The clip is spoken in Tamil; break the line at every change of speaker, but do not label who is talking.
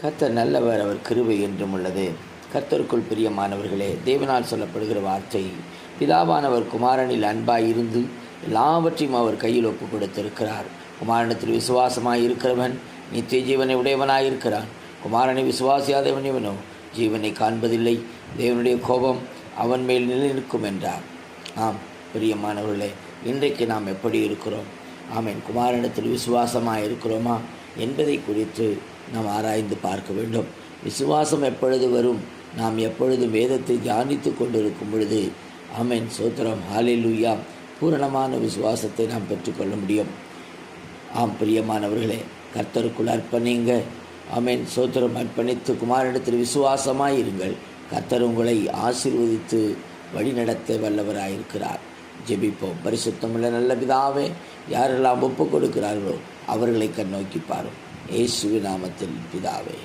கர்த்தர் நல்லவர், அவர் கிருபை என்றும் உள்ளது. கர்த்தருக்குள் பிரியமானவர்களே, தேவனால் சொல்லப்படுகிற வார்த்தை, பிதாவானவர் குமாரனில் அன்பாய் இருந்து எல்லாவற்றையும் அவர் கையில் ஒப்பு கொடுத்திருக்கிறார். குமாரனத்தில் விசுவாசமாய் இருக்கிறவன் நித்திய ஜீவனை உடையவனாயிருக்கிறான். குமாரனை விசுவாசியாதவன் இவனோ ஜீவனை காண்பதில்லை, தேவனுடைய கோபம் அவன் மேல் நிலைநிற்கும் என்றார். ஆம் பிரியமானவர்களே, இன்றைக்கு நாம் எப்படி இருக்கிறோம்? ஆமேன். குமாரனிடத்தில் விசுவாசமாக இருக்கிறோமா என்பதை குறித்து நாம் ஆராய்ந்து பார்க்க வேண்டும். விசுவாசம் எப்பொழுது வரும்? நாம் எப்பொழுது வேதத்தை தியானித்து கொண்டிருக்கும் பொழுது. ஆமேன். சோத்திரம், ஹல்லேலூயா. பூரணமான விசுவாசத்தை நாம் பெற்றுக்கொள்ள முடியும். ஆம் பிரியமானவர்களே, கர்த்தருக்குள் அர்ப்பணிங்க. ஆமேன். சோத்திரம், அர்ப்பணித்து குமாரனிடத்தில் விசுவாசமாய் இருங்கள். கர்த்தர் உங்களை ஆசீர்வதித்து வழிநடத்த வல்லவராயிருக்கிறார். ஜெபிப்போம். பரிசுத்தமுள்ள நல்ல பிதாவே, யாரெல்லாம் ஒப்பு கொடுக்கிறார்களோ அவர்களை கண்ணோக்கி பாரும். இயேசுவின் நாமத்தில் பிதாவே.